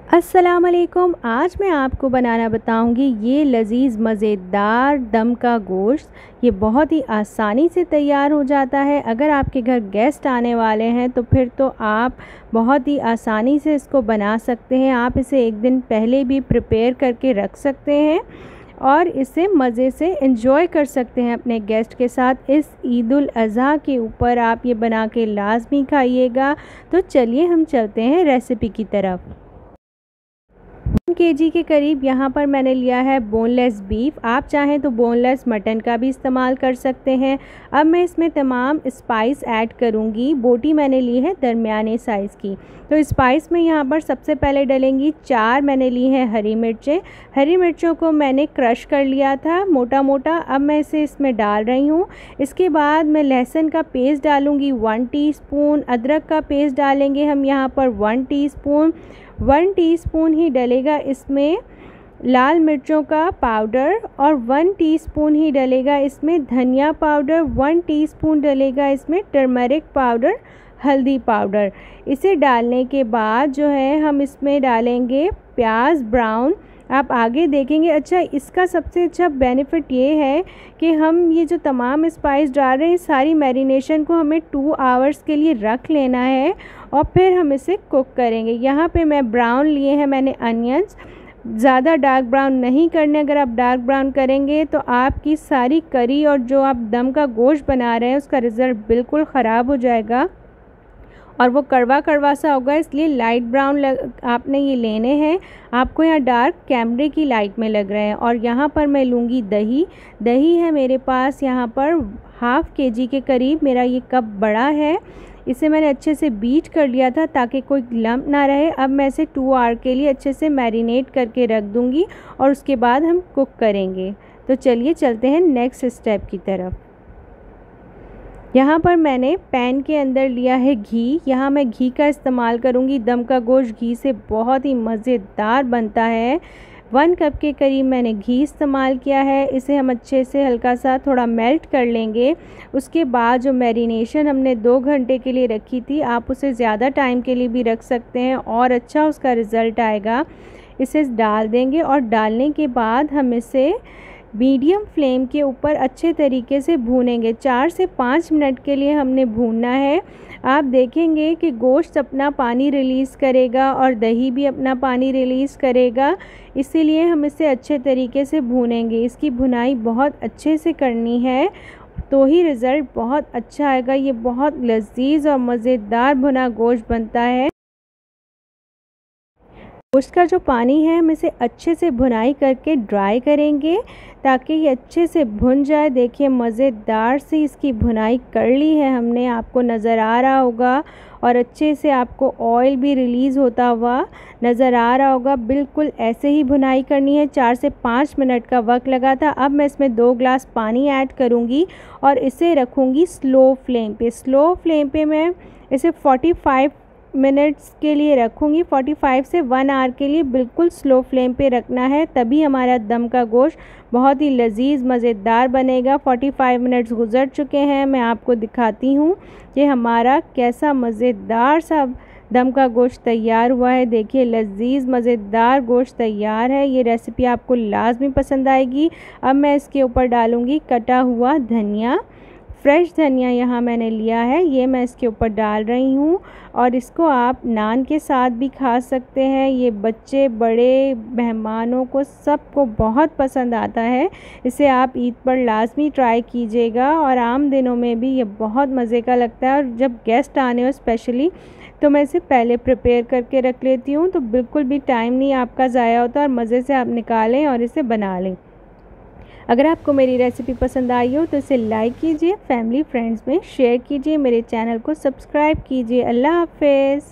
अस्सलामुअलैकुम। आज मैं आपको बनाना बताऊंगी ये लजीज़ मज़ेदार दम का गोश्त। ये बहुत ही आसानी से तैयार हो जाता है। अगर आपके घर गेस्ट आने वाले हैं तो फिर तो आप बहुत ही आसानी से इसको बना सकते हैं। आप इसे एक दिन पहले भी प्रिपेयर करके रख सकते हैं और इसे मज़े से एंजॉय कर सकते हैं अपने गेस्ट के साथ। इस ईद उल अज़हा के ऊपर आप ये बना के लाजमी खाइएगा। तो चलिए हम चलते हैं रेसिपी की तरफ। 1 केजी के करीब यहाँ पर मैंने लिया है बोनलेस बीफ। आप चाहें तो बोनलेस मटन का भी इस्तेमाल कर सकते हैं। अब मैं इसमें तमाम स्पाइस ऐड करूँगी। बोटी मैंने ली है दरमियाने साइज़ की। तो स्पाइस में यहाँ पर सबसे पहले डलेंगी 4 मैंने ली हैं हरी मिर्चें। हरी मिर्चों को मैंने क्रश कर लिया था मोटा मोटा। अब मैं इसे इसमें डाल रही हूँ। इसके बाद मैं लहसुन का पेस्ट डालूँगी 1 टीस्पून। अदरक का पेस्ट डालेंगे हम यहाँ पर 1 टीस्पून। 1 टीस्पून ही डलेगा इसमें लाल मिर्चों का पाउडर और 1 टीस्पून ही डलेगा इसमें धनिया पाउडर। 1 टीस्पून डलेगा इसमें टर्मरिक पाउडर, हल्दी पाउडर। इसे डालने के बाद जो है हम इसमें डालेंगे प्याज ब्राउन। आप आगे देखेंगे। अच्छा, इसका सबसे अच्छा बेनिफिट ये है कि हम ये जो तमाम स्पाइस डाल रहे हैं सारी मैरिनेशन को हमें 2 आवर्स के लिए रख लेना है और फिर हम इसे कुक करेंगे। यहाँ पे मैं ब्राउन लिए हैं मैंने अनियंस। ज़्यादा डार्क ब्राउन नहीं करने। अगर आप डार्क ब्राउन करेंगे तो आपकी सारी करी और जो आप दम का गोश्त बना रहे हैं उसका रिज़ल्ट बिल्कुल ख़राब हो जाएगा और वो कड़वा कड़वा सा होगा। इसलिए लाइट ब्राउन आपने ये लेने हैं। आपको यहाँ डार्क कैमरे की लाइट में लग रहे हैं। और यहाँ पर मैं लूँगी दही। दही है मेरे पास यहाँ पर ½ केजी के करीब। मेरा ये कप बड़ा है। इसे मैंने अच्छे से बीट कर लिया था ताकि कोई लम्प ना रहे। अब मैं इसे 2 आवर के लिए अच्छे से मैरिनेट करके रख दूँगी और उसके बाद हम कुक करेंगे। तो चलिए चलते हैं नेक्स्ट स्टेप की तरफ। यहाँ पर मैंने पैन के अंदर लिया है घी। यहाँ मैं घी का इस्तेमाल करूँगी। दम का गोश्त घी से बहुत ही मज़ेदार बनता है। 1 कप के करीब मैंने घी इस्तेमाल किया है। इसे हम अच्छे से हल्का सा थोड़ा मेल्ट कर लेंगे। उसके बाद जो मैरिनेशन हमने 2 घंटे के लिए रखी थी, आप उसे ज़्यादा टाइम के लिए भी रख सकते हैं और अच्छा उसका रिज़ल्ट आएगा। इसे डाल देंगे और डालने के बाद हम इसे मीडियम फ्लेम के ऊपर अच्छे तरीके से भूनेंगे। 4 से 5 मिनट के लिए हमने भूनना है। आप देखेंगे कि गोश्त अपना पानी रिलीज़ करेगा और दही भी अपना पानी रिलीज़ करेगा। इसीलिए हम इसे अच्छे तरीके से भूनेंगे। इसकी भुनाई बहुत अच्छे से करनी है तो ही रिज़ल्ट बहुत अच्छा आएगा। ये बहुत लजीज़ और मज़ेदार भुना गोश्त बनता है। गोश्त का जो पानी है हम इसे अच्छे से भुनाई करके ड्राई करेंगे ताकि ये अच्छे से भुन जाए। देखिए मज़ेदार सी इसकी भुनाई कर ली है हमने, आपको नज़र आ रहा होगा और अच्छे से आपको ऑयल भी रिलीज़ होता हुआ नज़र आ रहा होगा। बिल्कुल ऐसे ही भुनाई करनी है। 4 से 5 मिनट का वक्त लगा था। अब मैं इसमें 2 ग्लास पानी ऐड करूँगी और इसे रखूँगी स्लो फ्लेम पे। स्लो फ्लेम पे मैं इसे 45 मिनट्स के लिए रखूँगी। 45 से 1 आवर के लिए बिल्कुल स्लो फ्लेम पे रखना है, तभी हमारा दम का गोश्त बहुत ही लजीज़ मज़ेदार बनेगा। 45 मिनट्स गुज़र चुके हैं। मैं आपको दिखाती हूँ कि हमारा कैसा मज़ेदार सा दम का गोश्त तैयार हुआ है। देखिए लजीज़ मज़ेदार गोश्त तैयार है। ये रेसिपी आपको लाजमी पसंद आएगी। अब मैं इसके ऊपर डालूँगी कटा हुआ धनिया। फ्रेश धनिया यहाँ मैंने लिया है, ये मैं इसके ऊपर डाल रही हूँ और इसको आप नान के साथ भी खा सकते हैं। ये बच्चे बड़े मेहमानों को सबको बहुत पसंद आता है। इसे आप ईद पर लाजमी ट्राई कीजिएगा और आम दिनों में भी ये बहुत मज़े का लगता है। और जब गेस्ट आने हो स्पेशली तो मैं इसे पहले प्रिपेयर करके रख लेती हूँ, तो बिल्कुल भी टाइम नहीं आपका ज़ाया होता और मज़े से आप निकालें और इसे बना लें। अगर आपको मेरी रेसिपी पसंद आई हो तो इसे लाइक कीजिए, फैमिली फ्रेंड्स में शेयर कीजिए, मेरे चैनल को सब्सक्राइब कीजिए। अल्लाह हाफ़िज़।